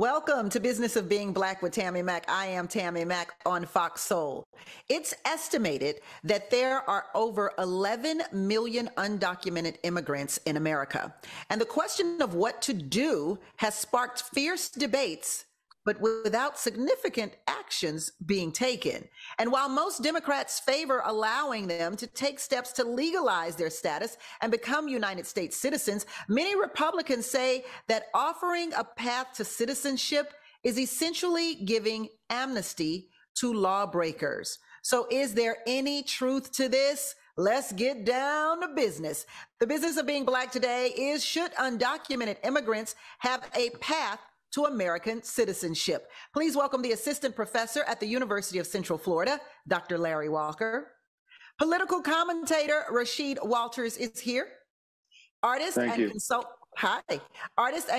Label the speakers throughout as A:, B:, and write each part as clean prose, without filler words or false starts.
A: Welcome to Business of Being Black with Tammi Mac. I am Tammi Mac on FOXSOUL. It's estimated that there are over 11 million undocumented immigrants in America. And the question of what to do has sparked fierce debates, but without significant actions being taken. And while most Democrats favor allowing them to take steps to legalize their status and become United States citizens, many Republicans say that offering a path to citizenship is essentially giving amnesty to lawbreakers. So is there any truth to this? Let's get down to business. The business of being Black today is, should undocumented immigrants have a path to American citizenship? Please welcome the assistant professor at the University of Central Florida, Dr. Larry Walker. Political commentator Rashid Walters is here. Artist and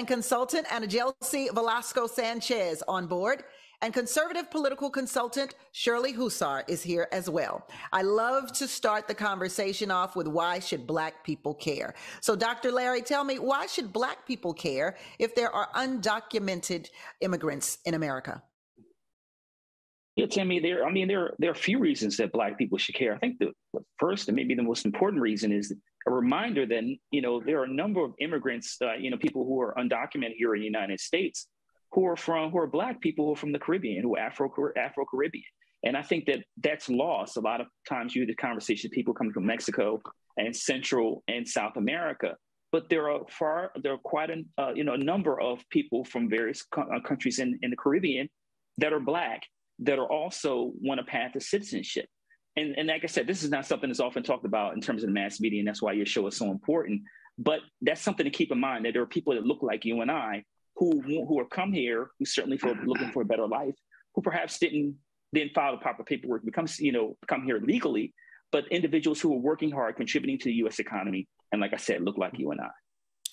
A: consultant Anajelsi Velasco Sanchez on board. And conservative political consultant Shirley Hussar is here as well. I love to start the conversation off with, why should Black people care? So Dr. Larry, tell me, why should Black people care if there are undocumented immigrants in America?
B: Yeah, Tammy, there are a few reasons that Black people should care. I think the first and maybe the most important reason is a reminder that, there are a number of immigrants, people who are undocumented here in the United States, who are Black people who are from the Caribbean, who are Afro-Caribbean. And I think that that's lost. A lot of times you hear the conversation of people coming from Mexico and Central and South America, but there are quite a number of people from various countries in the Caribbean that are Black, that are also want a path to citizenship. And like I said, this is not something that's often talked about in terms of the mass media, and that's why your show is so important. But that's something to keep in mind, that there are people that look like you and I who have come here, who certainly looking for a better life, who perhaps didn't file the proper paperwork, come here legally, but individuals who are working hard, contributing to the U.S. economy, and like I said, look like you and I.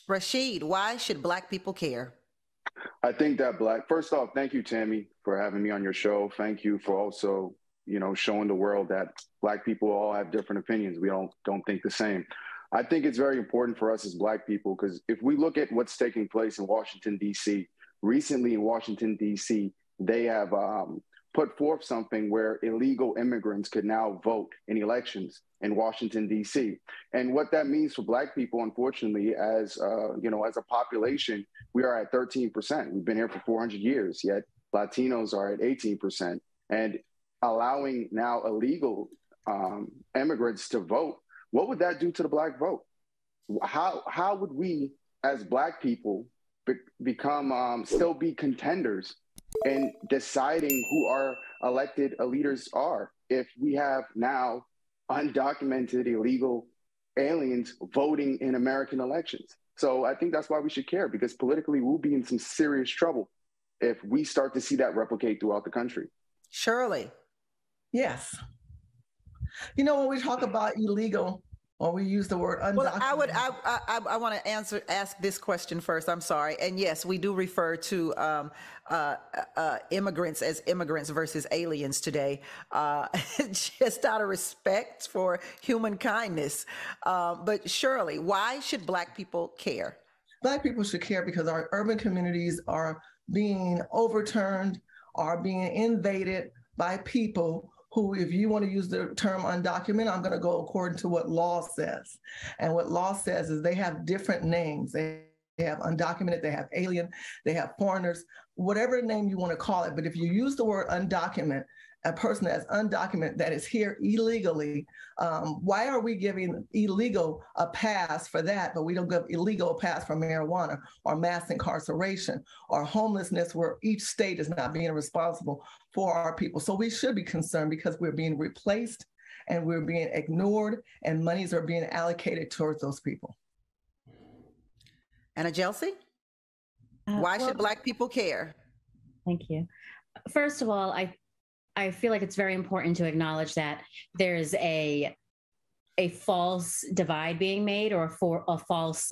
A: Rashid, why should Black people care?
C: I think that first off, thank you, Tammy, for having me on your show. Thank you for also, showing the world that Black people all have different opinions. We don't think the same. I think it's very important for us as Black people, because if we look at what's taking place in Washington, D.C., recently in Washington, D.C., they have put forth something where illegal immigrants could now vote in elections in Washington, D.C. And what that means for Black people, unfortunately, as a population, we are at 13%. We've been here for 400 years, yet Latinos are at 18%. And allowing now illegal immigrants to vote, what would that do to the Black vote? How would we, as Black people, become still be contenders in deciding who our elected leaders are if we have now undocumented illegal aliens voting in American elections? So I think that's why we should care, because politically we'll be in some serious trouble if we start to see that replicate throughout the country.
A: Shirley.
D: Yes. When we talk about illegal, or we use the word undocumented.
A: Well, I want to ask this question first. I'm sorry. And yes, we do refer to immigrants as immigrants versus aliens today, just out of respect for human kindness. But Shirley, why should Black people care?
D: Black people should care because our urban communities are being overturned, are being invaded by people who, if you want to use the term undocumented, I'm going to go according to what law says. And what law says is they have different names. They have undocumented, they have alien, they have foreigners, whatever name you want to call it. But if you use the word undocumented, a person that's undocumented that is here illegally, why are we giving illegal a pass for that, but we don't give illegal a pass for marijuana or mass incarceration or homelessness, where each state is not being responsible for our people? So we should be concerned because we're being replaced and we're being ignored, and monies are being allocated towards those people.
A: Anajelsi, why should Black people care?
E: Thank you. First of all, I feel like it's very important to acknowledge that there's a false divide being made, or a false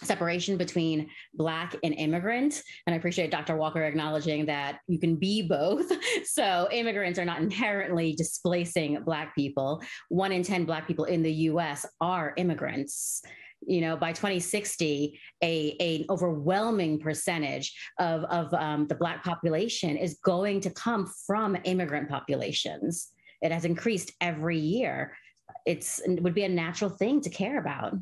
E: separation between Black and immigrant. And I appreciate Dr. Walker acknowledging that you can be both. So immigrants are not inherently displacing Black people. 1 in 10 Black people in the US are immigrants. by 2060, an overwhelming percentage of the Black population is going to come from immigrant populations. It has increased every year. It would be a natural thing to care about.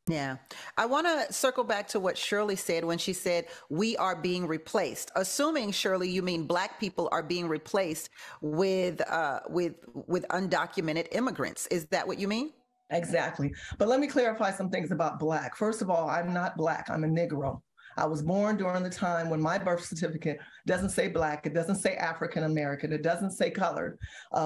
A: Yeah. I want to circle back to what Shirley said when she said we are being replaced. Assuming, Shirley, you mean Black people are being replaced with undocumented immigrants. Is that what you mean?
D: Exactly. But let me clarify some things about Black. First of all, I'm not Black. I'm a Negro. I was born during the time when my birth certificate doesn't say Black, it doesn't say African American, it doesn't say colored.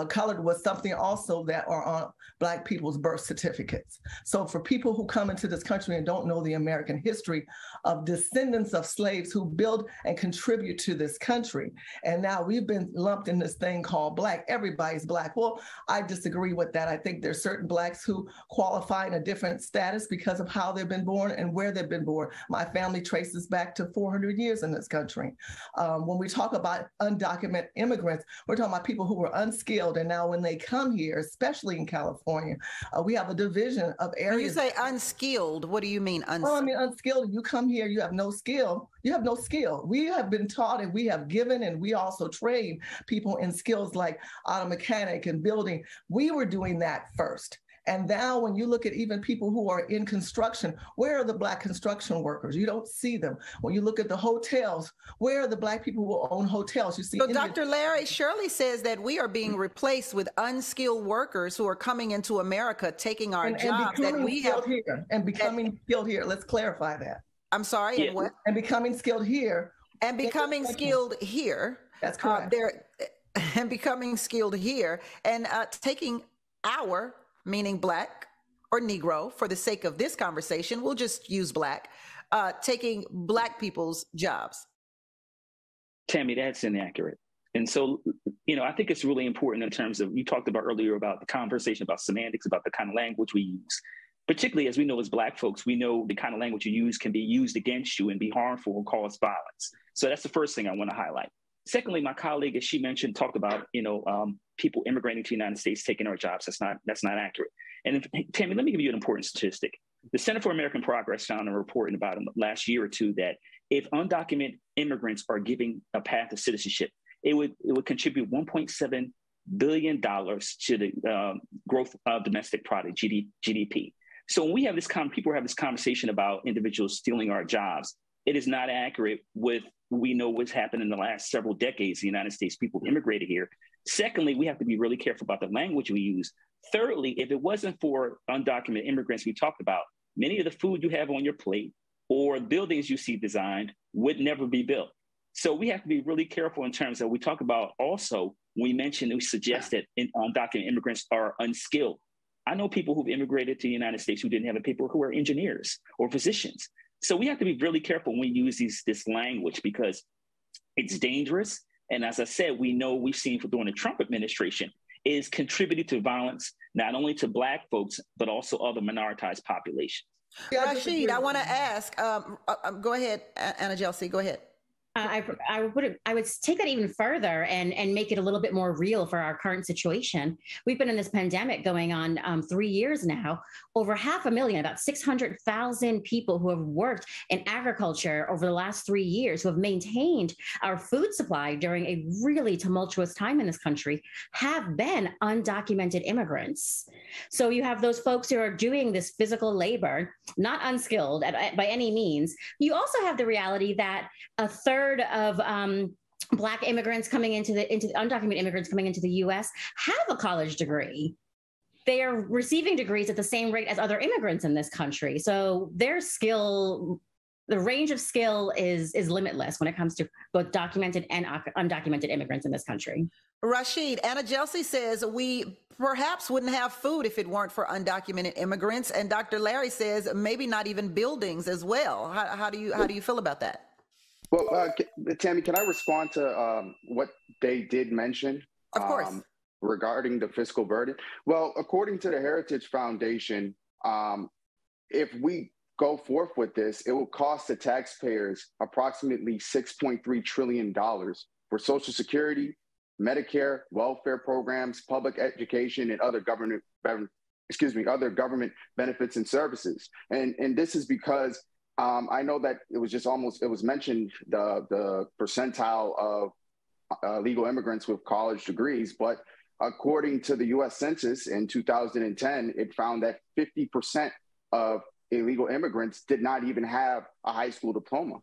D: Colored was something also that are on Black people's birth certificates. So for people who come into this country and don't know the American history of descendants of slaves who build and contribute to this country, and now we've been lumped in this thing called Black, everybody's Black. Well, I disagree with that. I think there's certain Blacks who qualify in a different status because of how they've been born and where they've been born. My family traces back to 400 years in this country. When we talk about undocumented immigrants, we're talking about people who were unskilled. And now when they come here, especially in California, we have a division of areas.
A: When you say unskilled, what do you mean unskilled?
D: Well, I mean, unskilled, you come here, you have no skill. You have no skill. We have been taught and we have given, and we also train people in skills like auto mechanic and building. We were doing that first. And now when you look at even people who are in construction, where are the Black construction workers? You don't see them. When you look at the hotels, where are the Black people who own hotels? You see.
A: So Dr. Larry, Shirley says that we are being replaced with unskilled workers who are coming into America, taking our jobs that we have.
D: And becoming skilled here. Let's clarify that.
A: I'm sorry,
B: yeah.
A: And what?
D: And becoming skilled here.
A: And becoming skilled here.
D: That's correct.
A: And becoming skilled here and taking our, meaning Black or Negro, for the sake of this conversation, we'll just use Black, taking Black people's jobs.
B: Tammy, that's inaccurate. And so, I think it's really important in terms of, you talked about earlier about the conversation about semantics, about the kind of language we use. Particularly as we know as Black folks, we know the kind of language you use can be used against you and be harmful or cause violence. So that's the first thing I want to highlight. Secondly, my colleague, as she mentioned, talked about, people immigrating to the United States taking our jobs. That's not accurate. And Tammy, let me give you an important statistic. The Center for American Progress found a report in about last year or two that if undocumented immigrants are given a path to citizenship, it would contribute $1.7 billion to the growth of domestic product, GDP. So when we have people have this conversation about individuals stealing our jobs, it is not accurate with we know what's happened in the last several decades. The United States, people immigrated here. Secondly, we have to be really careful about the language we use. Thirdly, if it wasn't for undocumented immigrants we talked about, many of the food you have on your plate or buildings you see designed would never be built. So we have to be really careful in terms of, we talk about also, we suggest that undocumented immigrants are unskilled. I know people who've immigrated to the United States who didn't have a paper, who are engineers or physicians. So we have to be really careful when we use this language because it's dangerous. And as I said, we've seen during the Trump administration is contributing to violence, not only to Black folks, but also other minoritized populations.
A: Rashid, I want to ask, go ahead, Anna Jelsi, go ahead.
E: I would take that even further and make it a little bit more real for our current situation. We've been in this pandemic going on 3 years now. Over 500,000, about 600,000 people who have worked in agriculture over the last 3 years, who have maintained our food supply during a really tumultuous time in this country, have been undocumented immigrants. So you have those folks who are doing this physical labor, not unskilled by any means. You also have the reality that a third of Black immigrants coming into undocumented immigrants coming into the U.S. have a college degree. They are receiving degrees at the same rate as other immigrants in this country. So their skill, the range of skill is limitless when it comes to both documented and undocumented immigrants in this country.
A: Rashid, Anna Jelsi says we perhaps wouldn't have food if it weren't for undocumented immigrants, and Dr. Larry says maybe not even buildings as well. How do you feel about that?
C: Well, Tammy, can I respond to what they did mention?
A: Of course.
C: Regarding the fiscal burden? Well, according to the Heritage Foundation, if we go forth with this, it will cost the taxpayers approximately $6.3 trillion for Social Security, Medicare, welfare programs, public education, and other government other government benefits and services. And this is because I know that it was mentioned the percentile of legal immigrants with college degrees, but according to the U.S. Census in 2010, it found that 50% of illegal immigrants did not even have a high school diploma.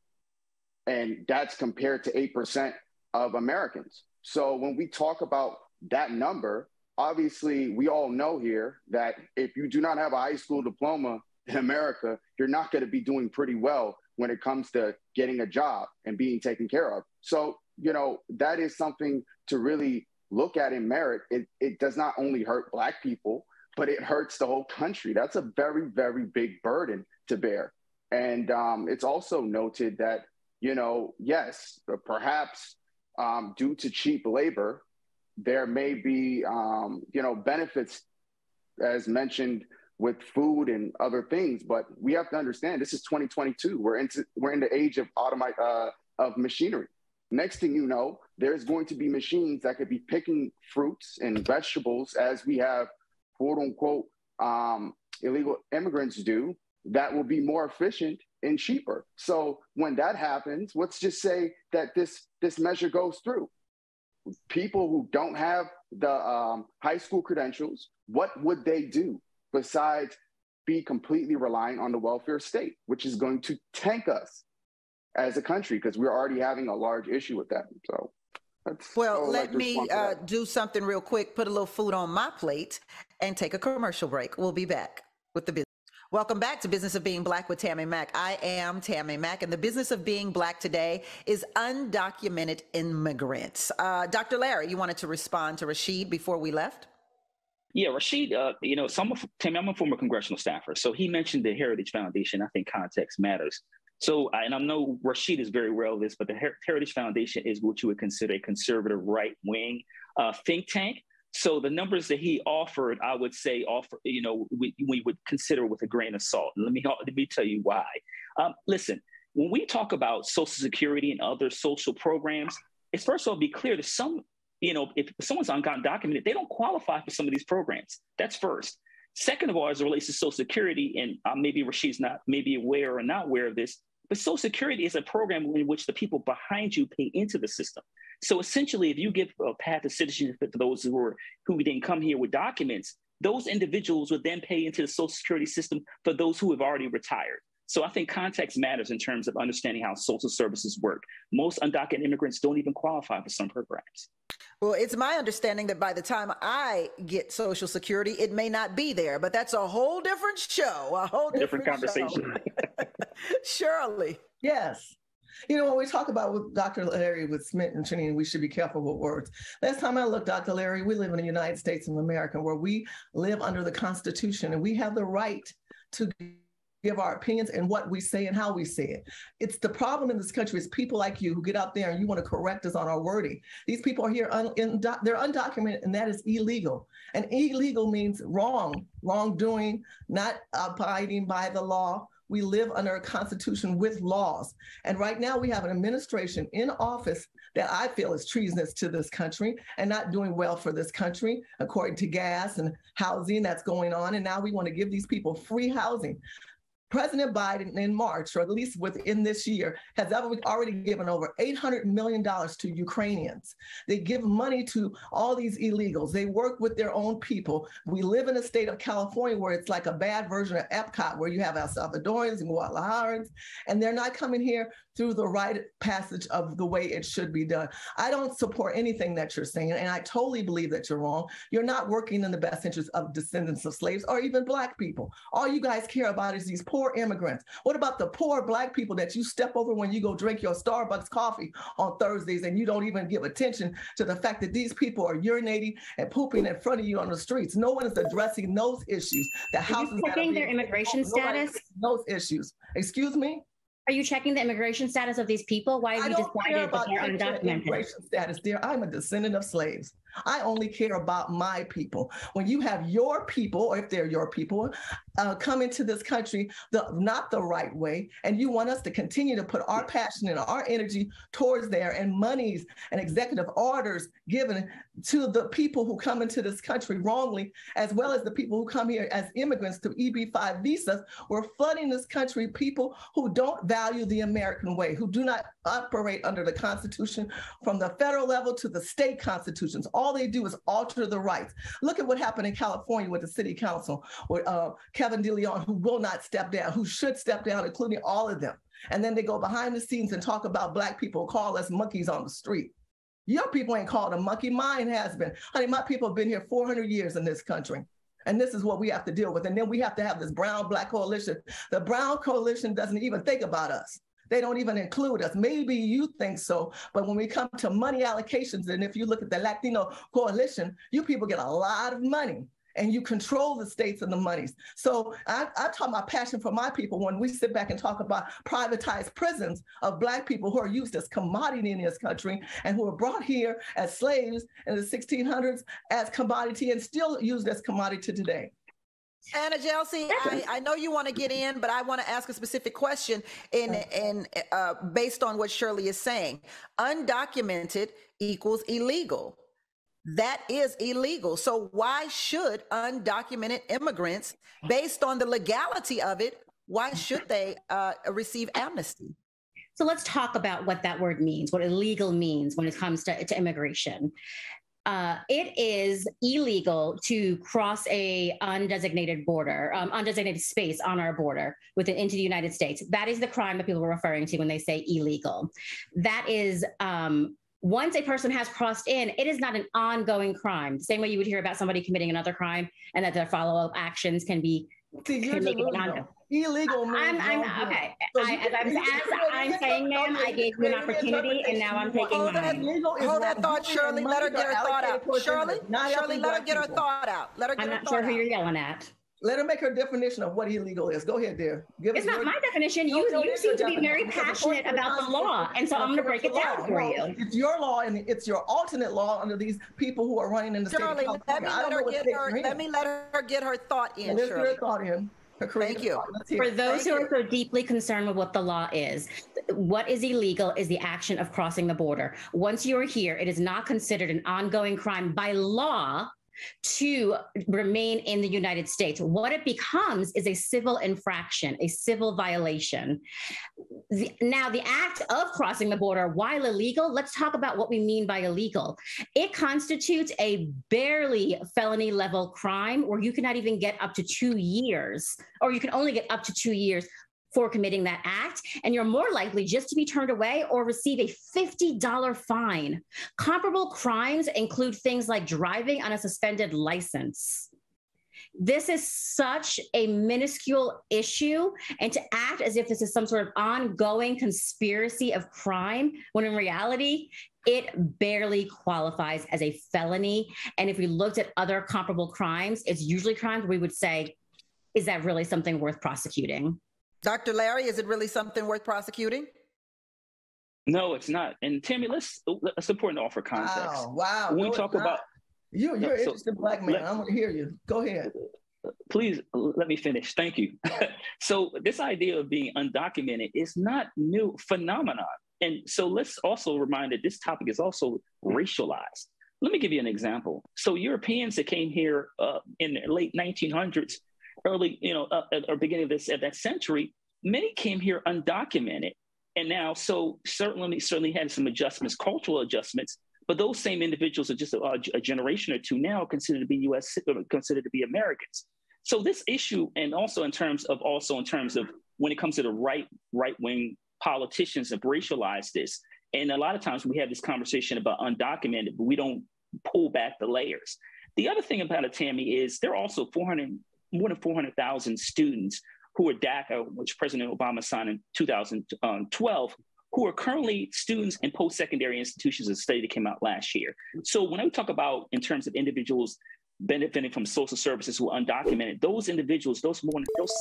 C: And that's compared to 8% of Americans. So when we talk about that number, obviously we all know here that if you do not have a high school diploma in America, you're not going to be doing pretty well when it comes to getting a job and being taken care of. So, that is something to really look at in merit. It does not only hurt Black people, but it hurts the whole country. That's a very, very big burden to bear. And it's also noted that, yes, perhaps due to cheap labor, there may be, benefits as mentioned with food and other things. But we have to understand this is 2022. We're in the age of machinery. Next thing you know, there's going to be machines that could be picking fruits and vegetables as we have, quote unquote, illegal immigrants do, that will be more efficient and cheaper. So when that happens, let's just say that this measure goes through. People who don't have the high school credentials, what would they do besides be completely reliant on the welfare state, which is going to tank us as a country because we're already having a large issue with that. So
A: let me do something real quick, put a little food on my plate and take a commercial break. We'll be back with the business. Welcome back to Business of Being Black with Tammi Mac. I am Tammi Mac, and the business of being Black today is undocumented immigrants. Dr. Larry, you wanted to respond to Rashid before we left?
B: Yeah, Rashid, Tammi, I'm a former congressional staffer. So he mentioned the Heritage Foundation. I think context matters. So, and I know Rashid is very aware of this, but the Heritage Foundation is what you would consider a conservative right-wing think tank. So the numbers that he offered, I would say, we would consider with a grain of salt. And let me tell you why. Listen, when we talk about Social Security and other social programs, it's first of all, be clear to some, if someone's undocumented, they don't qualify for some of these programs. That's first. Second of all, as it relates to Social Security, and maybe Rashid's not maybe aware or not aware of this, but Social Security is a program in which the people behind you pay into the system. So essentially, if you give a path to citizenship for those who didn't come here with documents, those individuals would then pay into the Social Security system for those who have already retired. So I think context matters in terms of understanding how social services work. Most undocumented immigrants don't even qualify for some programs.
A: Well, it's my understanding that by the time I get Social Security, it may not be there, but that's a whole different show, a whole different conversation. Surely.
D: Yes. When we talk about with Dr. Larry, with Smith and Cheney, we should be careful with words. Last time I looked, Dr. Larry, we live in the United States of America where we live under the Constitution and we have the right to give our opinions and what we say and how we say it. It's the problem in this country is people like you who get out there and you want to correct us on our wording. These people are here, they're undocumented, and that is illegal. And illegal means wrongdoing, not abiding by the law. We live under a constitution with laws. And right now we have an administration in office that I feel is treasonous to this country and not doing well for this country, according to gas and housing that's going on. And now we want to give these people free housing. President Biden in March, or at least within this year, has already given over $800 million to Ukrainians. They give money to all these illegals. They work with their own people. We live in a state of California where it's like a bad version of Epcot, where you have El Salvadorans and Guadalajarans, and they're not coming here through the right passage of the way it should be done. I don't support anything that you're saying, and I totally believe that you're wrong. You're not working in the best interest of descendants of slaves or even Black people. All you guys care about is these poor immigrants. What about the poor Black people that you step over when you go drink your Starbucks coffee on Thursdays and you don't even give attention to the fact that these people are urinating and pooping in front of you on the streets? No one is addressing those issues. The houses
E: are you checking their immigration status?
D: Those issues. Excuse me?
E: Are you checking the immigration status of these people? Why have you decided that they're undocumented?
D: Immigration status, dear. I'm a descendant of slaves. I only care about my people. When you have your people, or if they're your people, come into this country not the right way, and you want us to continue to put our passion and our energy towards there, and monies and executive orders given to the people who come into this country wrongly, as well as the people who come here as immigrants to EB-5 visas, we're flooding this country, people who don't value the American way, who do not operate under the Constitution from the federal level to the state constitutions. All they do is alter the rights. Look at what happened in California with the city council, with Kevin DeLeon, who will not step down, who should step down, including all of them. And then they go behind the scenes and talk about Black people, call us monkeys on the street. Your people ain't called a monkey. Mine has been. Honey, my people have been here 400 years in this country. And this is what we have to deal with. And then we have to have this brown-black coalition. The brown coalition doesn't even think about us. They don't even include us. Maybe you think so, but when we come to money allocations, and if you look at the Latino coalition, you people get a lot of money, and you control the states and the monies. So I talk about passion for my people when we sit back and talk about privatized prisons of Black people who are used as commodity in this country and who were brought here as slaves in the 1600s as commodity and still used as commodity today.
A: Anna Jelsi, I know you want to get in, but I want to ask a specific question based on what Shirley is saying. Undocumented equals illegal. That is illegal. So why should undocumented immigrants, based on the legality of it, why should they receive amnesty?
E: So let's talk about what that word means, what illegal means when it comes to immigration. It is illegal to cross a undesignated border, undesignated space on our border into the United States. That is the crime that people are referring to when they say illegal. That is, once a person has crossed in, it is not an ongoing crime. The same way you would hear about somebody committing another crime and that their follow-up actions can be
D: illegal.
E: Okay. As I'm saying, ma'am, I gave you an opportunity, and now I'm taking mine.
A: Hold that thought, Shirley. Let her get her thought out. Shirley, let her get her thought out.
E: I'm not sure who you're yelling at.
D: Let her make her definition of what illegal is. Go ahead, dear.
E: It's not my definition. You seem to be very passionate about the law, and so I'm going to break it down for you.
D: It's your law, and it's your alternate law under these people who are running in the state of California.
A: Let me let her get her thought in.
D: Let's get her thought in.
A: Thank you.
E: For those who are so deeply concerned with what the law is, what is illegal is the action of crossing the border. Once you are here, it is not considered an ongoing crime by law to remain in the United States. What it becomes is a civil infraction, a civil violation. Now, the act of crossing the border, while illegal, let's talk about what we mean by illegal. It constitutes a barely felony level crime where you cannot even get up to 2 years, or you can only get up to 2 years for committing that act, and you're more likely just to be turned away or receive a $50 fine. Comparable crimes include things like driving on a suspended license. This is such a minuscule issue, and to act as if this is some sort of ongoing conspiracy of crime, when in reality, it barely qualifies as a felony. And if we looked at other comparable crimes, it's usually crimes we would say, is that really something worth prosecuting?
A: Dr. Larry, is it really something worth prosecuting?
B: No, it's not. And Tammi, it's important to offer context.
D: Wow.
B: When we talk about
D: you're an interesting Black man. I'm going to hear you. Go ahead.
B: Please let me finish. Thank you. So this idea of being undocumented is not new phenomenon. And so let's also remind that this topic is also racialized. Let me give you an example. So Europeans that came here in the late 1900s, early, or beginning of that century, many came here undocumented. And now, so certainly had some adjustments, cultural adjustments, but those same individuals are just a generation or two now considered to be considered to be Americans. So this issue, and also in terms of when it comes to the right-wing politicians have racialized this. And a lot of times we have this conversation about undocumented, but we don't pull back the layers. The other thing about it, Tammi, is there are also more than 400,000 students who are DACA, which President Obama signed in 2012, who are currently students in post-secondary institutions, a study that came out last year. So when I talk about in terms of individuals benefiting from social services who are undocumented, those individuals, those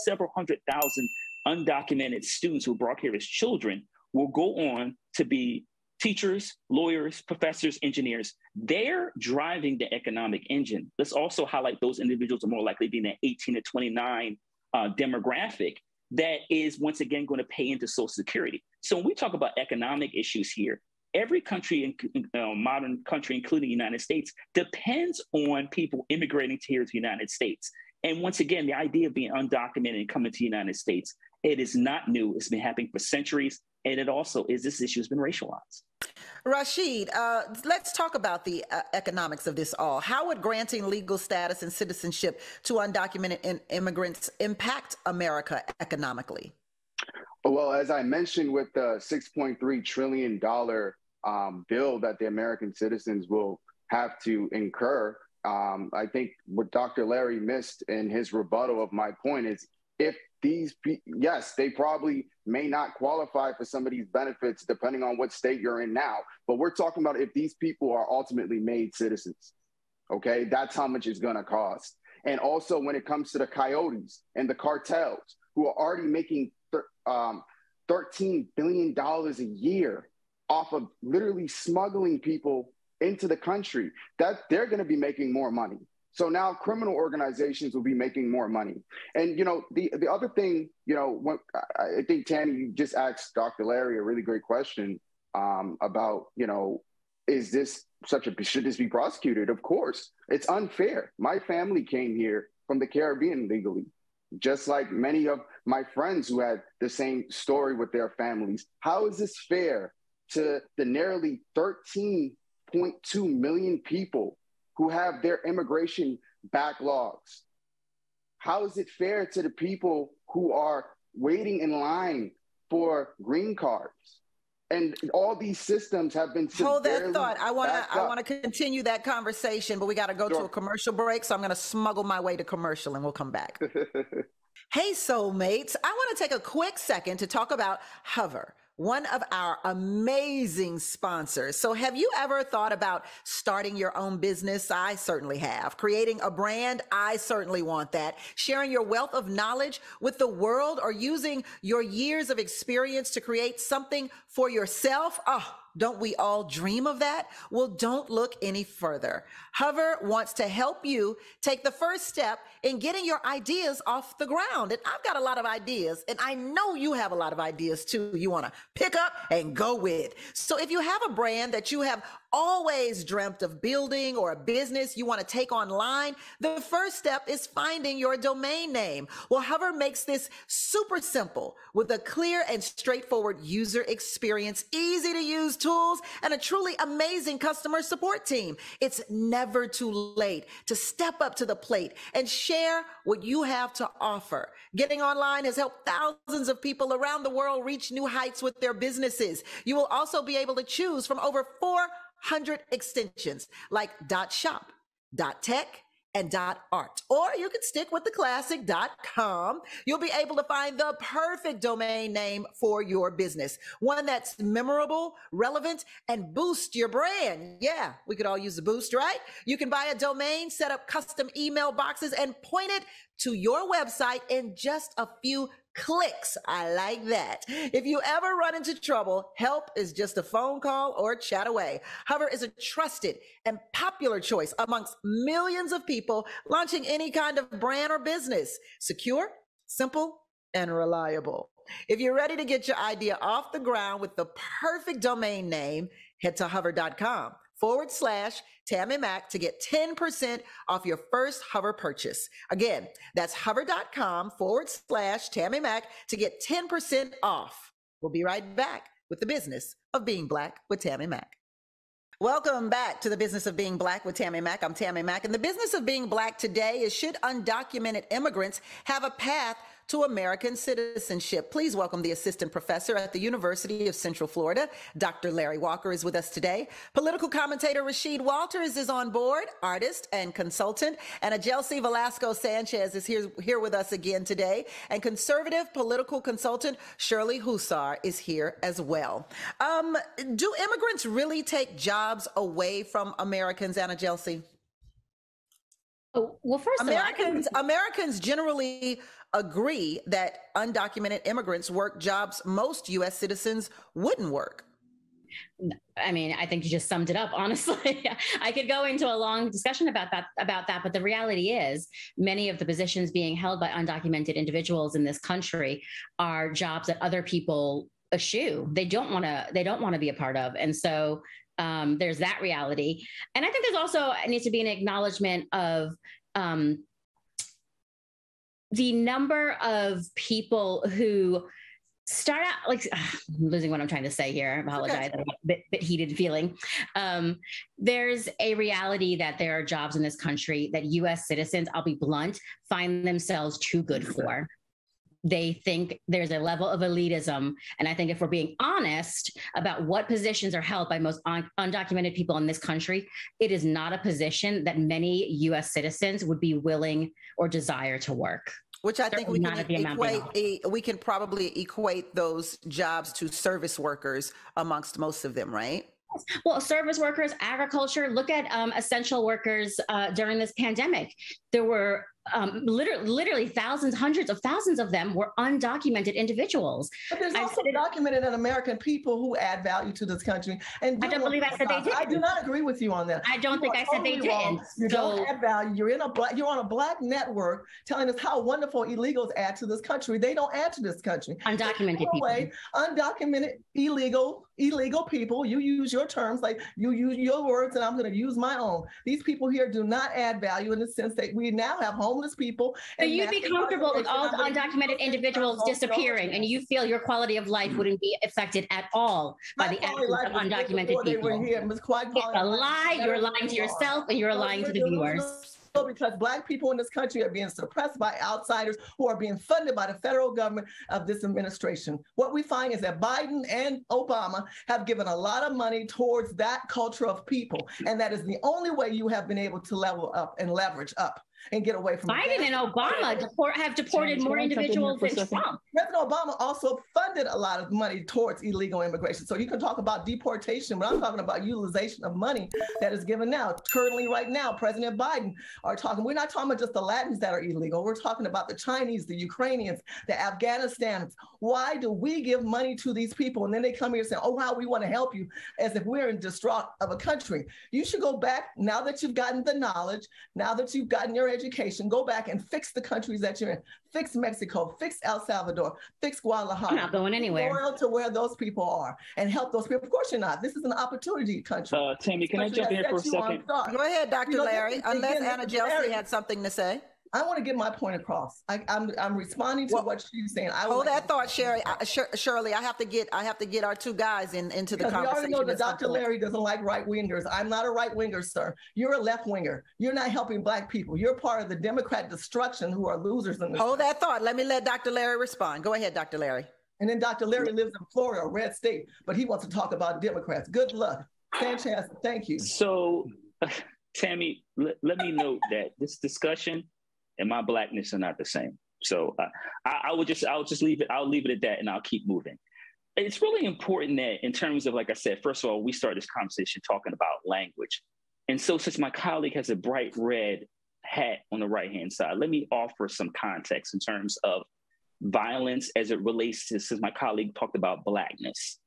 B: several 100,000 undocumented students who were brought here as children will go on to be teachers, lawyers, professors, engineers. They're driving the economic engine. Let's also highlight those individuals are more likely to be in that 18 to 29 demographic that is, once again, going to pay into Social Security. So when we talk about economic issues here, every country, modern country, including the United States, depends on people immigrating here to the United States. And once again, the idea of being undocumented and coming to the United States, it is not new. It's been happening for centuries. And it also is, this issue has been racialized.
A: Rashid, let's talk about the economics of this all. How would granting legal status and citizenship to undocumented immigrants impact America economically?
C: Well, as I mentioned, with the $6.3 trillion bill that the American citizens will have to incur, I think what Dr. Larry missed in his rebuttal of my point is, if these, yes, they probably may not qualify for some of these benefits depending on what state you're in now, but we're talking about if these people are ultimately made citizens, okay? That's how much it's gonna cost. And also when it comes to the coyotes and the cartels who are already making $13 billion a year off of literally smuggling people into the country, that they're gonna be making more money. So now criminal organizations will be making more money. And, you know, the other thing, you know, I think, Tammi, you just asked Dr. Larry a really great question about, you know, is this should this be prosecuted? Of course, it's unfair. My family came here from the Caribbean legally, just like many of my friends who had the same story with their families. How is this fair to the nearly 13.2 million people who have their immigration backlogs? How is it fair to the people who are waiting in line for green cards? And all these systems have been
A: Hold that thought. I want to continue that conversation, but we got to go to a commercial break. So I'm going to smuggle my way to commercial and we'll come back. Hey, soulmates. I want to take a quick second to talk about Hover, one of our amazing sponsors. So have you ever thought about starting your own business? I certainly have. Creating a brand? I certainly want that. Sharing your wealth of knowledge with the world, or using your years of experience to create something for yourself? Oh, don't we all dream of that? Well, don't look any further. Hover wants to help you take the first step in getting your ideas off the ground. And I've got a lot of ideas, and I know you have a lot of ideas too you want to pick up and go with. So if you have a brand that you have always dreamt of building, or a business you want to take online, the first step is finding your domain name. Well, Hover makes this super simple with a clear and straightforward user experience, easy to use tools, and a truly amazing customer support team. It's never too late to step up to the plate and share what you have to offer. Getting online has helped thousands of people around the world reach new heights with their businesses. You will also be able to choose from over 400 extensions like .shop, .tech, and .art. Or you can stick with the classic .com. You'll be able to find the perfect domain name for your business, one that's memorable, relevant, and boost your brand. Yeah, we could all use a boost, right? You can buy a domain, set up custom email boxes, and point it to your website in just a few clicks. I like that. If you ever run into trouble, help is just a phone call or chat away. Hover is a trusted and popular choice amongst millions of people launching any kind of brand or business. Secure, simple, and reliable. If you're ready to get your idea off the ground with the perfect domain name, head to hover.com/Tammi Mac to get 10% off your first Hover purchase. Again, that's hover.com/Tammi Mac to get 10% off. We'll be right back with the business of being Black with Tammi Mac. Welcome back to the business of being Black with Tammi Mac. I'm Tammi Mac, and the business of being Black today is, should undocumented immigrants have a path to American citizenship? Please welcome the assistant professor at the University of Central Florida. Dr. Larry Walker is with us today. Political commentator Rashid Walters is on board, artist and consultant. And Ajelsi Velasco Sanchez is here with us again today. And conservative political consultant Shirley Hussar is here as well. Do immigrants really take jobs away from Americans, Anna Ajelsi?
E: Oh, well, first
A: Americans generally agree that undocumented immigrants work jobs most U.S. citizens wouldn't work.
E: I mean, I think you just summed it up, honestly. I could go into a long discussion about that, but the reality is many of the positions being held by undocumented individuals in this country are jobs that other people eschew. They don't want to be a part of. And so there's that reality. And I think there's also needs to be an acknowledgement of the number of people who start out like I'm losing what I'm trying to say here. I apologize. I'm a bit heated feeling. There's a reality that there are jobs in this country that U.S. citizens, I'll be blunt, find themselves too good for. They think there's a level of elitism. And I think if we're being honest about what positions are held by most undocumented people in this country, it is not a position that many U.S. citizens would be willing or desire to work.
A: Which I think we can probably equate those jobs to service workers amongst most of them, right?
E: Well, service workers, agriculture, look at essential workers during this pandemic. There were literally thousands, hundreds of thousands of them were undocumented individuals.
D: But there's also documented and American people who add value to this country. And
E: I don't believe I said they did.
D: I do not agree with you on that.
E: I don't think I said they didn't.
D: You don't add value. You're on a black network telling us how wonderful illegals add to this country. They don't add to this country.
E: Undocumented people.
D: Undocumented, illegal people. You use your terms, like you use your words, and I'm going to use my own. These people here do not add value in the sense that we now have homeless people.
E: So you'd be comfortable with all the undocumented individuals disappearing, and you feel your quality of life wouldn't be affected at all by the absence of undocumented people. It's a lie. You're lying to yourself, and you're lying to the viewers.
D: Because Black people in this country are being suppressed by outsiders who are being funded by the federal government of this administration. What we find is that Biden and Obama have given a lot of money towards that culture of people. And that is the only way you have been able to level up and leverage up and get away from
E: Biden and Obama have deported more individuals than Trump.
D: President Obama also funded a lot of money towards illegal immigration. So you can talk about deportation, but I'm talking about utilization of money that is given now. Currently, right now, President Biden are talking, we're not talking about just the Latins that are illegal. We're talking about the Chinese, the Ukrainians, the Afghanistans. Why do we give money to these people? And then they come here saying, oh, wow, we want to help you, as if we're in distraught of a country. You should go back, now that you've gotten the knowledge, now that you've gotten your education, go back and fix the countries that you're in. Fix Mexico, fix El Salvador, fix Guadalajara.
E: I'm not going anywhere.
D: Go to where those people are and help those people. Of course you're not. This is an opportunity country.
B: Tammy, can I jump in here for a second?
A: Go ahead, Dr. Larry, unless Anna Jelsey had something to say.
D: I want to get my point across. I'm responding to what she's saying.
A: Hold that thought, Shirley. I have to get our two guys into the conversation.
D: We already know that Dr. Larry doesn't like right wingers. I'm not a right winger, sir. You're a left winger. You're not helping Black people. You're part of the Democrat destruction who are losers in this.
A: Hold that thought. Let me let Dr. Larry respond. Go ahead, Dr. Larry.
D: And then Dr. Larry lives in Florida, a red state, but he wants to talk about Democrats. Good luck. Sanchez, thank you.
B: So, Tammy, let me note that this discussion and my Blackness are not the same. So I'll just leave it. I'll leave it at that, and I'll keep moving. It's really important that, in terms of, like I said, first of all, we start this conversation talking about language. And so, since my colleague has a bright red hat on the right-hand side, let me offer some context in terms of violence as it relates to, since my colleague talked about Blackness.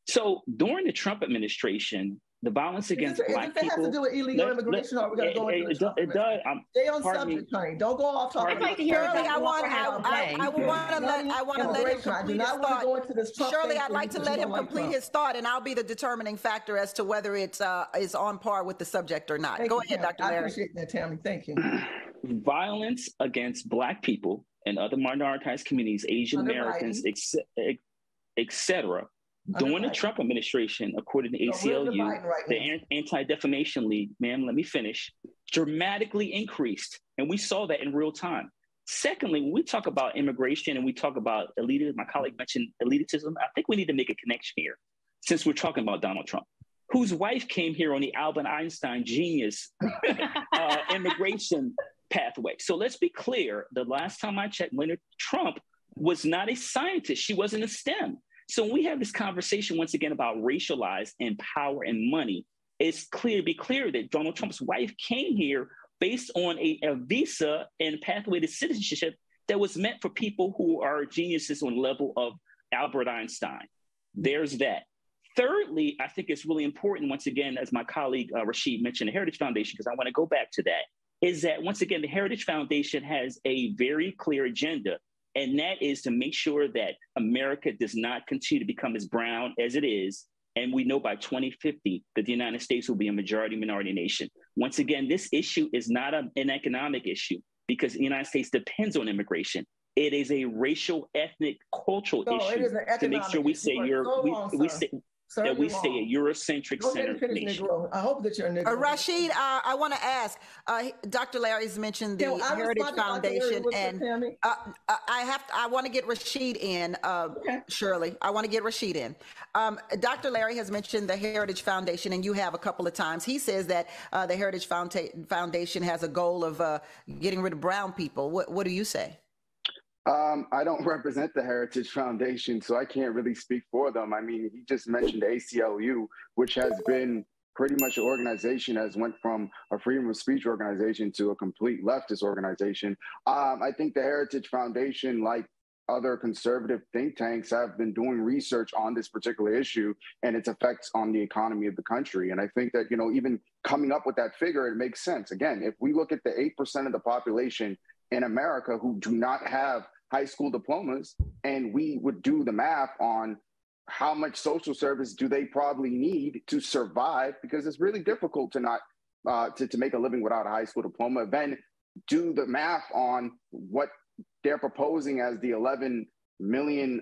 B: So during the Trump administration, the violence against Black people.
D: It has to do with illegal immigration, or we're going to go into
B: it does.
D: Stay on subject, honey. Don't go off talking.
E: I'd like to hear about
A: I want to let him complete his thought. Shirley, I'd like to let him complete his thought, and I'll be the determining factor as to whether it is on par with the subject or not. Go ahead, Dr. Larry.
D: I appreciate that, Tammy. Thank you.
B: Violence against Black people and other minoritized communities, Asian Americans, etc. During the Trump administration, according to ACLU, the Anti-Defamation League, ma'am, let me finish, dramatically increased. And we saw that in real time. Secondly, when we talk about immigration and we talk about elitism, my colleague mentioned elitism, I think we need to make a connection here, since we're talking about Donald Trump, whose wife came here on the Albert Einstein genius immigration pathway. So let's be clear, the last time I checked, Leonard Trump was not a scientist. She wasn't a STEM. So when we have this conversation once again about racialized and power and money, it's clear that Donald Trump's wife came here based on a visa and pathway to citizenship that was meant for people who are geniuses on the level of Albert Einstein. There's that. Thirdly, I think it's really important, once again, as my colleague Rashid mentioned, the Heritage Foundation, because I want to go back to that, is that, once again, the Heritage Foundation has a very clear agenda, and that is to make sure that America does not continue to become as brown as it is. And we know by 2050 that the United States will be a majority minority nation. Once again, this issue is not an economic issue, because the United States depends on immigration. It is a racial, ethnic, cultural issue to make sure we say we stay a Eurocentric centered nation.
D: Negro. I hope that you're a Negro.
A: Rashid, I want to ask, Dr. Larry's mentioned the Heritage Foundation, and I want to get Rashid in, Shirley. I want to get Rashid in. Dr. Larry has mentioned the Heritage Foundation, and you have a couple of times. He says that the Heritage Foundation has a goal of getting rid of brown people. What do you say?
C: I don't represent the Heritage Foundation, so I can't really speak for them. I mean, he just mentioned the ACLU, which has been pretty much an organization that went from a freedom of speech organization to a complete leftist organization. I think the Heritage Foundation, like other conservative think tanks, have been doing research on this particular issue and its effects on the economy of the country. And I think that, even coming up with that figure, it makes sense. Again, if we look at the 8% of the population in America who do not have high school diplomas, and we would do the math on how much social service do they probably need to survive, because it's really difficult to not to make a living without a high school diploma. Then do the math on what they're proposing as the 11 million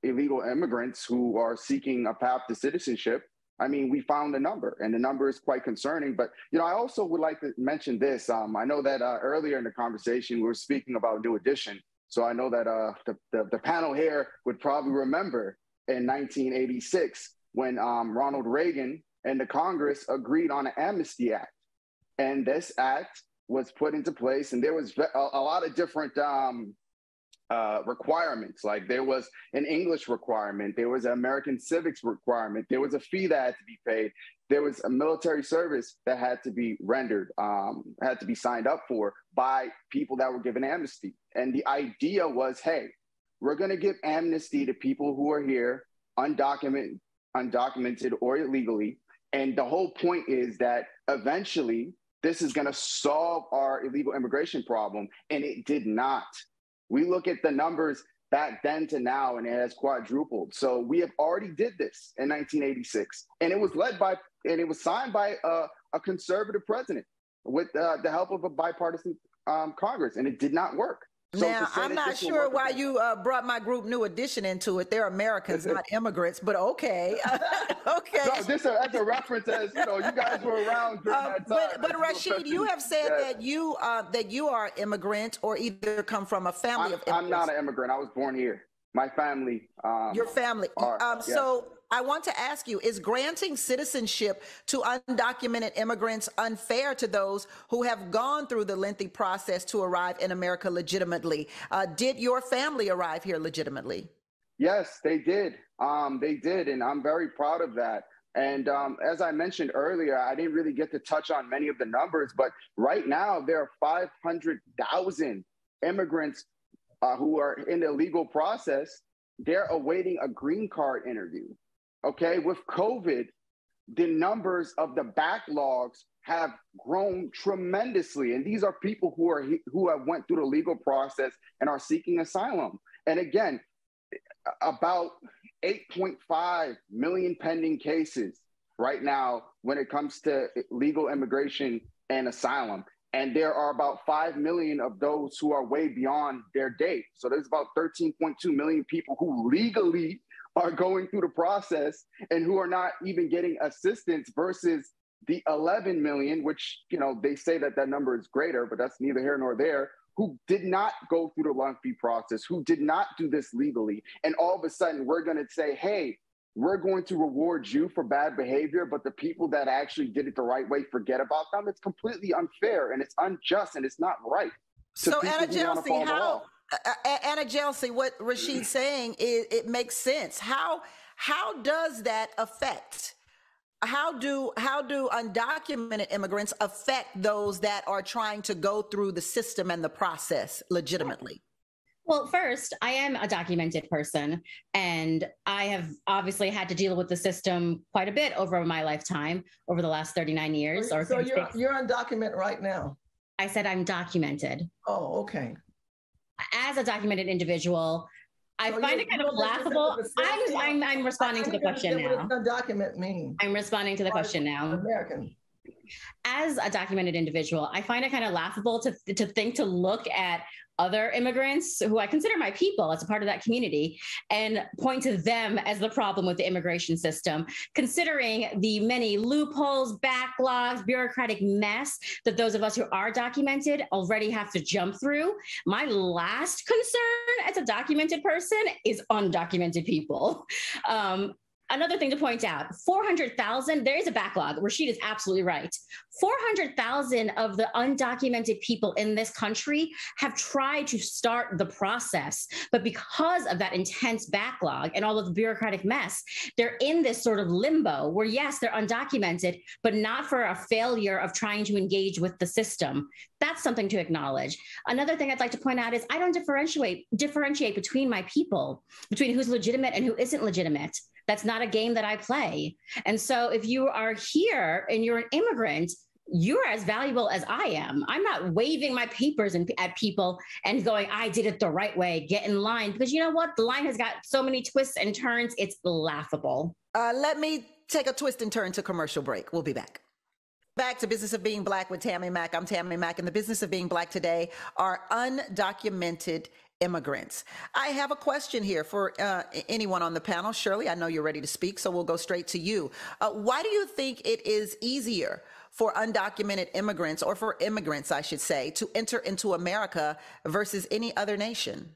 C: illegal immigrants who are seeking a path to citizenship. I mean, we found a number, and the number is quite concerning. But, I also would like to mention this. I know that earlier in the conversation, we were speaking about New Edition. So I know that the panel here would probably remember in 1986 when Ronald Reagan and the Congress agreed on an Amnesty Act. And this act was put into place, and there was a lot of different requirements. Like, there was an English requirement, there was an American civics requirement, there was a fee that had to be paid, there was a military service that had to be rendered, had to be signed up for by people that were given amnesty. And the idea was, hey, we're going to give amnesty to people who are here undocumented or illegally. And the whole point is that eventually this is going to solve our illegal immigration problem. And it did not. We look at the numbers back then to now, and it has quadrupled. So we have already did this in 1986. And it was signed by a conservative president with the help of a bipartisan Congress, and it did not work. So
A: now, I'm not sure why you brought my group New Edition into it. They're Americans, not immigrants, but okay. Okay.
C: No, that's a reference, as you guys were around during that time.
A: But Rashid, you have said that you are immigrant or either come from a family of immigrants. I'm
C: not an immigrant. I was born here. My family.
A: Your family. So I want to ask you, is granting citizenship to undocumented immigrants unfair to those who have gone through the lengthy process to arrive in America legitimately? Did your family arrive here legitimately?
C: Yes, they did. They did, and I'm very proud of that. And as I mentioned earlier, I didn't really get to touch on many of the numbers, but right now there are 500,000 immigrants who are in the legal process. They're awaiting a green card interview. Okay, with COVID, the numbers of the backlogs have grown tremendously. And these are people who have went through the legal process and are seeking asylum. And again, about 8.5 million pending cases right now when it comes to legal immigration and asylum. And there are about 5 million of those who are way beyond their date. So there's about 13.2 million people who legally are going through the process and who are not even getting assistance, versus the 11 million, which, they say that number is greater, but that's neither here nor there, who did not go through the lengthy process, who did not do this legally. And all of a sudden we're going to say, hey, we're going to reward you for bad behavior, but the people that actually did it the right way, forget about them. It's completely unfair, and it's unjust, and it's not right.
A: So Anna Jelsi, what Rashid's saying is, it makes sense. How does that affect? How do undocumented immigrants affect those that are trying to go through the system and the process legitimately?
E: Well, first, I am a documented person, and I have obviously had to deal with the system quite a bit over my lifetime, over the last 39 years.
D: So you're undocumented right now?
E: I said I'm documented.
D: Oh, okay.
E: As a documented individual, I find it kind of laughable. I'm responding to the question now.
D: What does undocumented mean?
E: I'm responding to the question now.
D: American.
E: As a documented individual, I find it kind of laughable to look at other immigrants who I consider my people as a part of that community and point to them as the problem with the immigration system, considering the many loopholes, backlogs, bureaucratic mess that those of us who are documented already have to jump through. My last concern as a documented person is undocumented people. Another thing to point out, 400,000, there is a backlog. Rashid is absolutely right. 400,000 of the undocumented people in this country have tried to start the process, but because of that intense backlog and all of the bureaucratic mess, they're in this sort of limbo where, yes, they're undocumented, but not for a failure of trying to engage with the system. That's something to acknowledge. Another thing I'd like to point out is I don't differentiate between my people, between who's legitimate and who isn't legitimate. That's not a game that I play. And so if you are here and you're an immigrant, you're as valuable as I am. I'm not waving my papers at people and going, I did it the right way, get in line. Because you know what? The line has got so many twists and turns, it's laughable.
A: Let me take a twist and turn to commercial break. We'll be back. Back to Business of Being Black with Tammi Mac. I'm Tammi Mac, and the business of being Black today are undocumented immigrants. I have a question here for anyone on the panel. Shirley, I know you're ready to speak, so we'll go straight to you. Why do you think it is easier for undocumented immigrants, or for immigrants, I should say, to enter into America versus any other nation?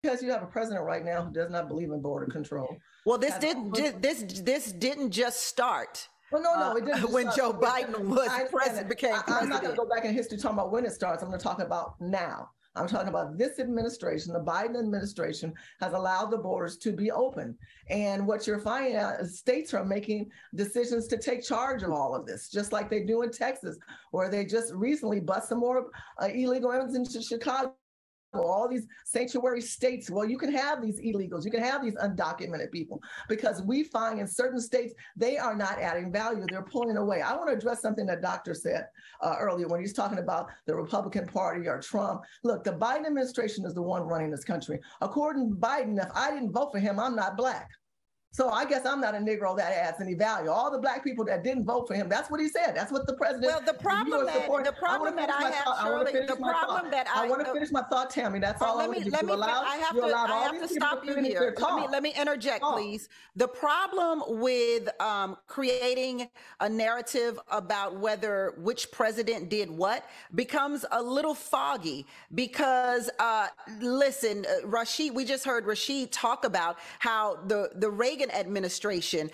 D: Because you have a president right now who does not believe in border control.
A: Well, this didn't just start.
D: Well, no, it didn't.
A: When Joe Biden became president.
D: I'm not going to go back in history talking about when it starts. I'm going to talk about now. I'm talking about this administration. The Biden administration has allowed the borders to be open. And what you're finding out is states are making decisions to take charge of all of this, just like they do in Texas, where they just recently bust some more illegal immigrants into Chicago. All these sanctuary states, well, you can have these illegals, you can have these undocumented people, because we find in certain states, they are not adding value, they're pulling away. I want to address something that Doctor said earlier when he's talking about the Republican Party or Trump. Look, the Biden administration is the one running this country. According to Biden, if I didn't vote for him, I'm not Black. So I guess I'm not a Negro that adds any value. All the Black people that didn't vote for him, that's what he said. That's what the president.
A: Well, the problem that I have, Shirley,
D: I want to finish my thought, Tammy. That's all I want to do. I
A: have to stop you here. Let me interject, please. The problem with creating a narrative about which president did what becomes a little foggy, because listen, Rashid, we just heard Rashid talk about how the Reagan administration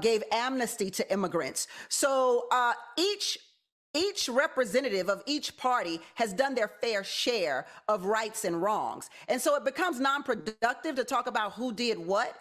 A: gave amnesty to immigrants. So each representative of each party has done their fair share of rights and wrongs. And so it becomes non-productive to talk about who did what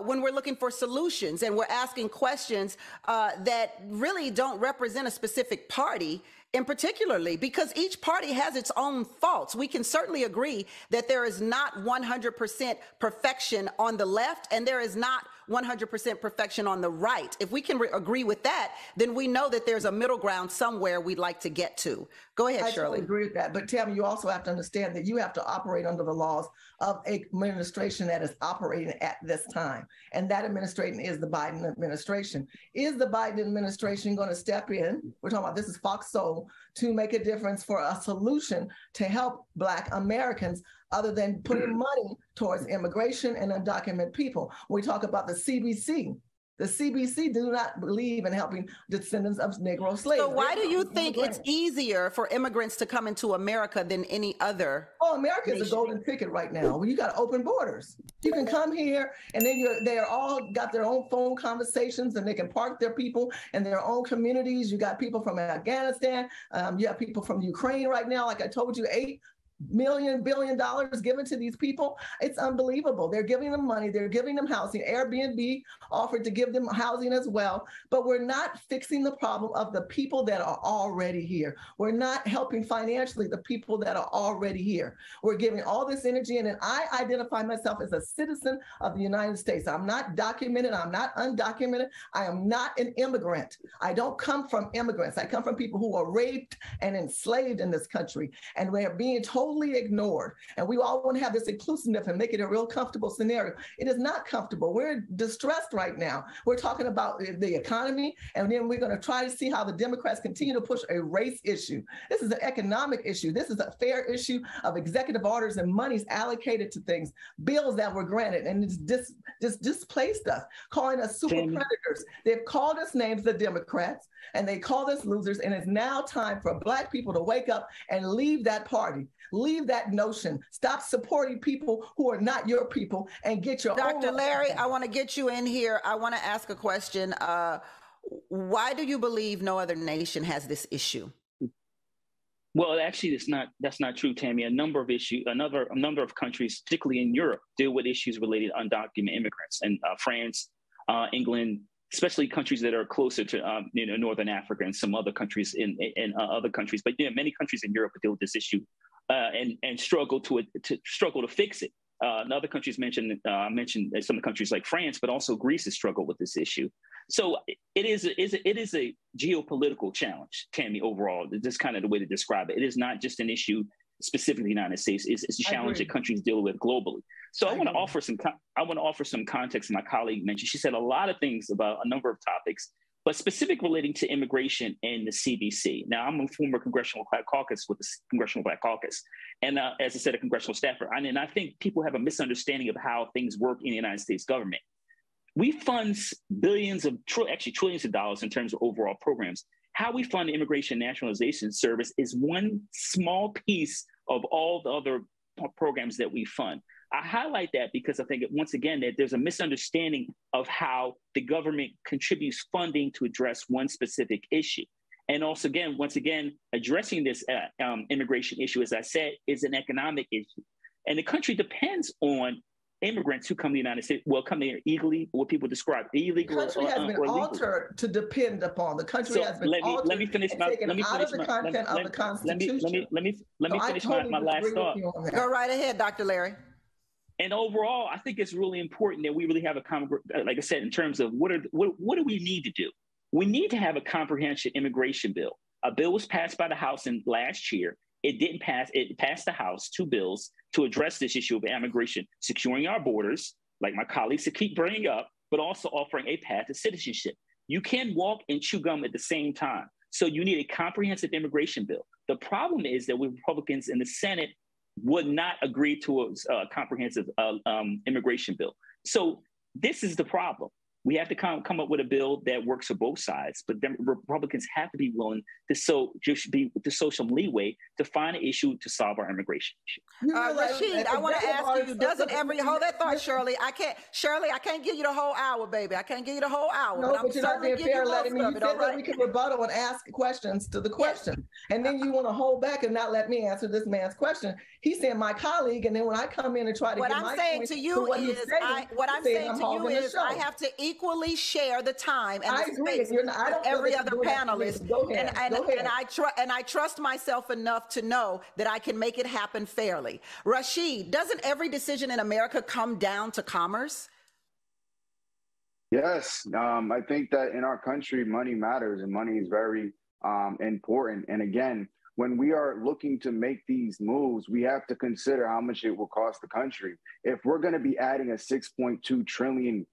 A: when we're looking for solutions and we're asking questions that really don't represent a specific party in particularly, because each party has its own faults. We can certainly agree that there is not 100% perfection on the left, and there is not 100% perfection on the right. If we can agree with that, then we know that there's a middle ground somewhere we'd like to get to. Go ahead, Shirley.
D: I totally agree with that. But Tammy, you also have to understand that you have to operate under the laws of an administration that is operating at this time. And that administration is the Biden administration. Is the Biden administration going to step in? We're talking about, this is FOXSOUL, to make a difference for a solution to help Black Americans, other than putting money towards immigration and undocumented people. When we talk about the CBC do not believe in helping descendants of Negro slaves.
A: So why do you think it's easier for immigrants to come into America than any other?
D: Oh, America is a golden ticket right now. Well, you got open borders. You can come here, and then they're all got their own phone conversations, and they can park their people in their own communities. You got people from Afghanistan. You have people from Ukraine right now. Like I told you, 8 billion dollars given to these people. It's unbelievable. They're giving them money. They're giving them housing. Airbnb offered to give them housing as well. But we're not fixing the problem of the people that are already here. We're not helping financially the people that are already here. We're giving all this energy in, and I identify myself as a citizen of the United States. I'm not documented. I'm not undocumented. I am not an immigrant. I don't come from immigrants. I come from people who are raped and enslaved in this country, and we're being totally ignored. And we all want to have this inclusiveness and make it a real comfortable scenario. It is not comfortable. We're distressed right now. We're talking about the economy, and then we're going to try to see how the Democrats continue to push a race issue. This is an economic issue. This is a fair issue of executive orders and monies allocated to things, bills that were granted, and it's just displaced us, calling us super predators. They've called us names, the Democrats, and they call us losers, and it's now time for Black people to wake up and leave that party, leave that notion, stop supporting people who are not your people, and get your
A: Dr. Larry, I want to get you in here. I want to ask a question. Why do you believe no other nation has this issue?
B: Well, actually, that's not true, Tammy. A number of countries, particularly in Europe, deal with issues related to undocumented immigrants, and France, England, especially countries that are closer to Northern Africa, and some other countries in other countries. But many countries in Europe deal with this issue and struggle to fix it. And other countries mentioned some of the countries like France, but also Greece has struggled with this issue. So it is a geopolitical challenge, Tammy. Overall, that's kind of the way to describe it. It is not just an issue specifically in the United States. It's a challenge that countries deal with globally. So I want to offer some context. My colleague mentioned, she said a lot of things about a number of topics, but specific relating to immigration and the CBC. Now, I'm a former Congressional Black Caucus with the Congressional Black Caucus, and as I said, a congressional staffer. And I think people have a misunderstanding of how things work in the United States government. We fund trillions of dollars in terms of overall programs. How we fund the Immigration Nationalization Service is one small piece of all the other programs that we fund. I highlight that because I think, once again, that there's a misunderstanding of how the government contributes funding to address one specific issue. And also, once again, addressing this immigration issue, as I said, is an economic issue. And the country depends on immigrants who come to the United States, come here illegally, what people describe illegal.
D: The country has been altered to depend upon. The country has been altered. Let me finish my Constitution.
B: Let me finish my last thought.
A: Go right ahead, Dr. Larry.
B: And overall, I think it's really important that we really have a like I said, in terms of what do we need to do? We need to have a comprehensive immigration bill. A bill was passed by the House last year. It didn't pass. It passed the House, 2 bills to address this issue of immigration, securing our borders, like my colleagues keep bringing up, but also offering a path to citizenship. You can't walk and chew gum at the same time. So you need a comprehensive immigration bill. The problem is that Republicans in the Senate would not agree to a comprehensive immigration bill. So this is the problem. We have to come up with a bill that works for both sides, but then Republicans have to be willing to show some leeway to find an issue to solve our immigration issue.
A: Rashid, I want to ask you, doesn't hold that thought, Shirley? I can't give you the whole hour, baby. I can't give you the whole hour.
D: No, but you're not being fair letting me. You said that we can rebuttal and ask questions to the question. Yes. And then you want to hold back and not let me answer this man's question. He said my colleague, and then when I come in and try to
A: what I'm saying to you is I have to equally share the time and the space with every other panelist. Go ahead. And I trust myself enough to know that I can make it happen fairly. Rashid, doesn't every decision in America come down to commerce?
C: Yes, I think that in our country, money matters, and money is very important. And again, when we are looking to make these moves, we have to consider how much it will cost the country. If we're going to be adding a $6.2 trillion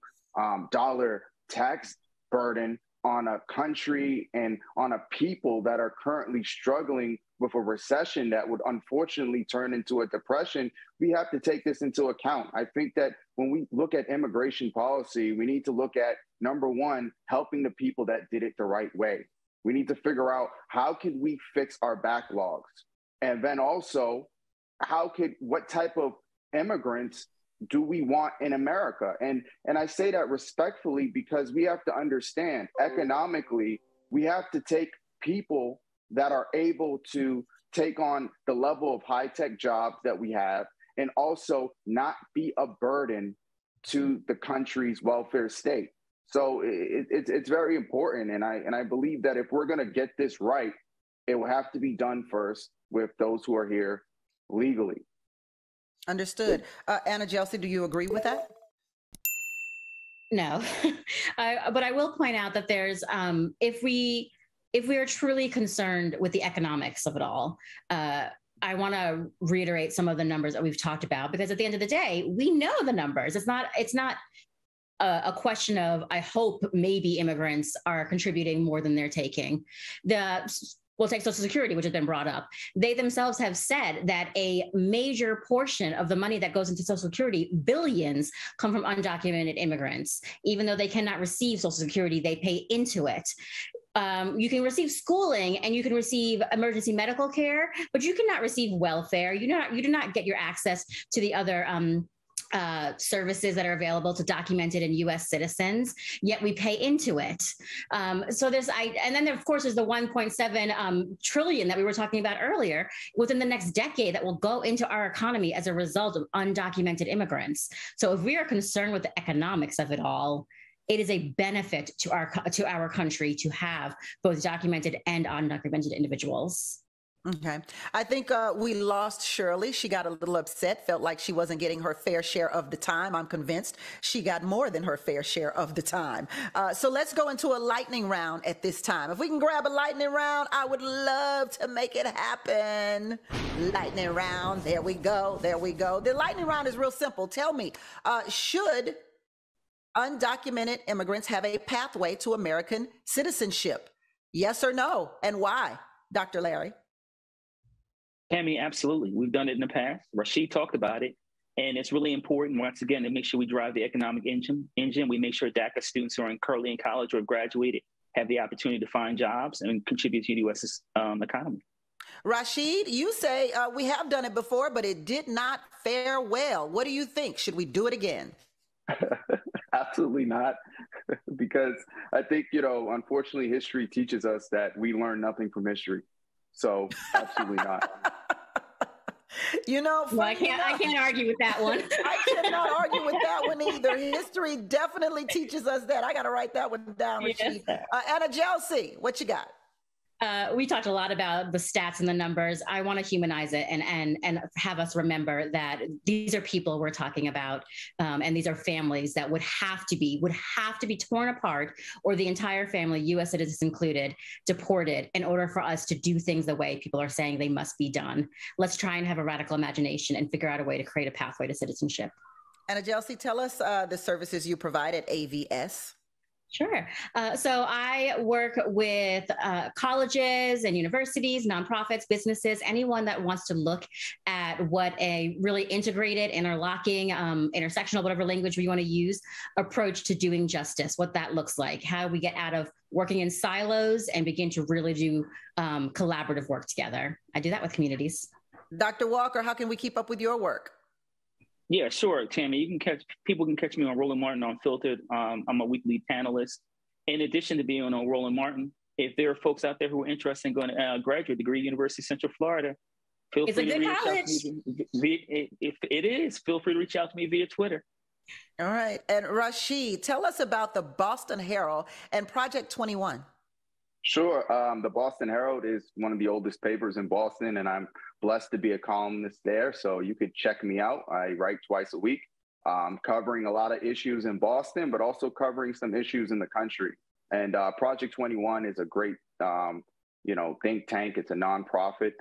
C: dollar tax burden on a country and on a people that are currently struggling with a recession that would unfortunately turn into a depression, we have to take this into account. I think that when we look at immigration policy, we need to look at, number one, helping the people that did it the right way. We need to figure out how can we fix our backlogs? And then also, what type of immigrants do we want in America? And I say that respectfully because we have to understand economically, we have to take people that are able to take on the level of high-tech jobs that we have and also not be a burden to the country's welfare state. So it's very important. And I believe that if we're going to get this right, it will have to be done first with those who are here legally.
A: Understood. Anna Jelsi, do you agree with that?
E: No, but I will point out that there's, if we are truly concerned with the economics of it all, I want to reiterate some of the numbers that we've talked about, because at the end of the day, we know the numbers. It's not a question of, I hope maybe immigrants are contributing more than they're taking. We'll take Social Security, which has been brought up. They themselves have said that a major portion of the money that goes into Social Security, billions, come from undocumented immigrants. Even though they cannot receive Social Security, they pay into it. You can receive schooling and you can receive emergency medical care, but you cannot receive welfare. You do not get your access to the other services that are available to documented and U.S. citizens, yet we pay into it. And then there, of course, is the 1.7 trillion that we were talking about earlier within the next decade that will go into our economy as a result of undocumented immigrants. So if we are concerned with the economics of it all, it is a benefit to our country to have both documented and undocumented individuals.
A: Okay. I think we lost Shirley. She got a little upset, felt like she wasn't getting her fair share of the time. I'm convinced she got more than her fair share of the time. So let's go into a lightning round at this time. If we can grab a lightning round, I would love to make it happen. Lightning round. There we go. There we go. The lightning round is real simple. Tell me, should undocumented immigrants have a pathway to American citizenship? Yes or no? And why? Dr. Larry?
B: Tammi, absolutely. We've done it in the past. Rashid talked about it. And it's really important, once again, to make sure we drive the economic engine. We make sure DACA students who are currently in college or have graduated have the opportunity to find jobs and contribute to the U.S. economy.
A: Rashid, you say we have done it before, but it did not fare well. What do you think? Should we do it again?
C: Absolutely not. Because I think, unfortunately, history teaches us that we learn nothing from history. So absolutely not.
E: I can't argue with that one.
A: I cannot argue with that one either. History definitely teaches us that. I got to write that one down, Rashid. Anna Jelsi, what you got?
E: We talked a lot about the stats and the numbers. I want to humanize it and have us remember that these are people we're talking about, and these are families that would have to be torn apart, or the entire family, U.S. citizens included, deported in order for us to do things the way people are saying they must be done. Let's try and have a radical imagination and figure out a way to create a pathway to citizenship.
A: Anna Jelsi, tell us the services you provide at AVS.
E: Sure. So I work with colleges and universities, nonprofits, businesses, anyone that wants to look at what a really integrated, interlocking, intersectional, whatever language we want to use, approach to doing justice, what that looks like, how we get out of working in silos and begin to really do collaborative work together. I do that with communities.
A: Dr. Walker, how can we keep up with your work?
B: Yeah, sure, Tammi. People can catch me on Roland Martin Unfiltered. I'm a weekly panelist. In addition to being on Roland Martin, if there are folks out there who are interested in going to graduate degree, University of Central Florida, feel free to reach out to me. If it is, feel free to reach out to me via Twitter.
A: All right. And Rashid, tell us about the Boston Herald and Project 21.
C: Sure. The Boston Herald is one of the oldest papers in Boston, and I'm blessed to be a columnist there. So you could check me out. I write twice a week, covering a lot of issues in Boston, but also covering some issues in the country. And Project 21 is a great, think tank. It's a nonprofit,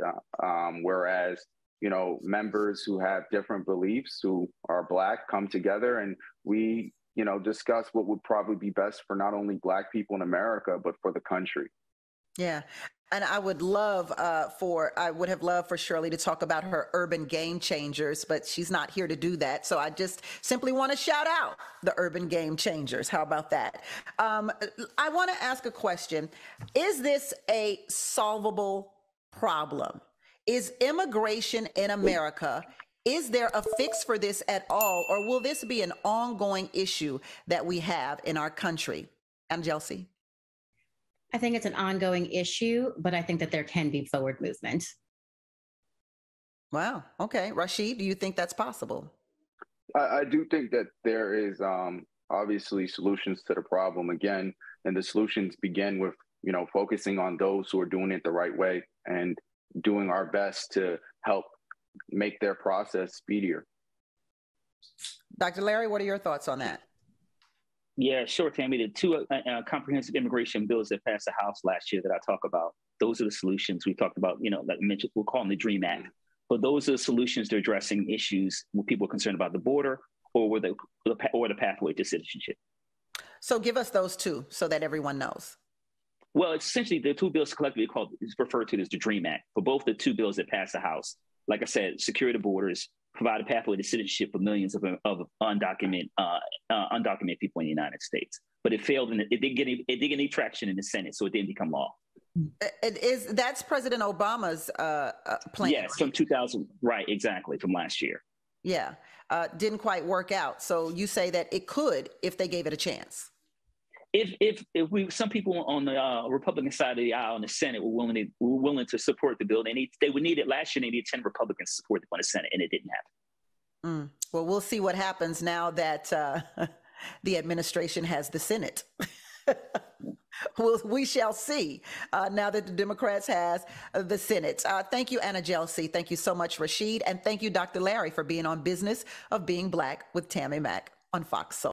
C: whereas, members who have different beliefs, who are Black, come together and we discuss what would probably be best for not only Black people in America, but for the country.
A: Yeah. And I would have loved for Shirley to talk about her urban game changers, but she's not here to do that. So I just simply want to shout out the urban game changers. How about that? I want to ask a question. Is this a solvable problem? Is immigration in America, is there a fix for this at all, or will this be an ongoing issue that we have in our country? Anna Jelsi?
E: I think it's an ongoing issue, but I think that there can be forward movement.
A: Wow. Okay. Rashid, do you think that's possible?
C: I do think that there is obviously solutions to the problem again, and the solutions begin with focusing on those who are doing it the right way and doing our best to help make their process speedier.
A: Dr. Larry, what are your thoughts on that?
B: Yeah, sure, Tammy. The two comprehensive immigration bills that passed the House last year that I talk about, those are the solutions we talked about. Like I mentioned, we'll call them the DREAM Act. But those are the solutions to addressing issues where people are concerned about the border or the pathway to citizenship.
A: So give us those two so that everyone knows.
B: Well, it's essentially the two bills collectively is referred to as the DREAM Act. For both the two bills that passed the House, like I said, secure the borders, provide a pathway to citizenship for millions of undocumented people in the United States. But it failed, and it didn't get any traction in the Senate, so it didn't become law.
A: That's President Obama's plan.
B: Yes, from 2000, right? Exactly, from last year.
A: Yeah, didn't quite work out. So you say that it could if they gave it a chance.
B: If some people on the Republican side of the aisle in the Senate were willing to support the bill, they would need it. Last year, they needed 10 Republicans to support it in the Senate, and it didn't happen.
A: Well, we'll see what happens now that the administration has the Senate. We shall see now that the Democrats has the Senate. Thank you, Anna Jelsi. Thank you so much, Rashid. And thank you, Dr. Larry, for being on Business of Being Black with Tammi Mac on Fox Soul.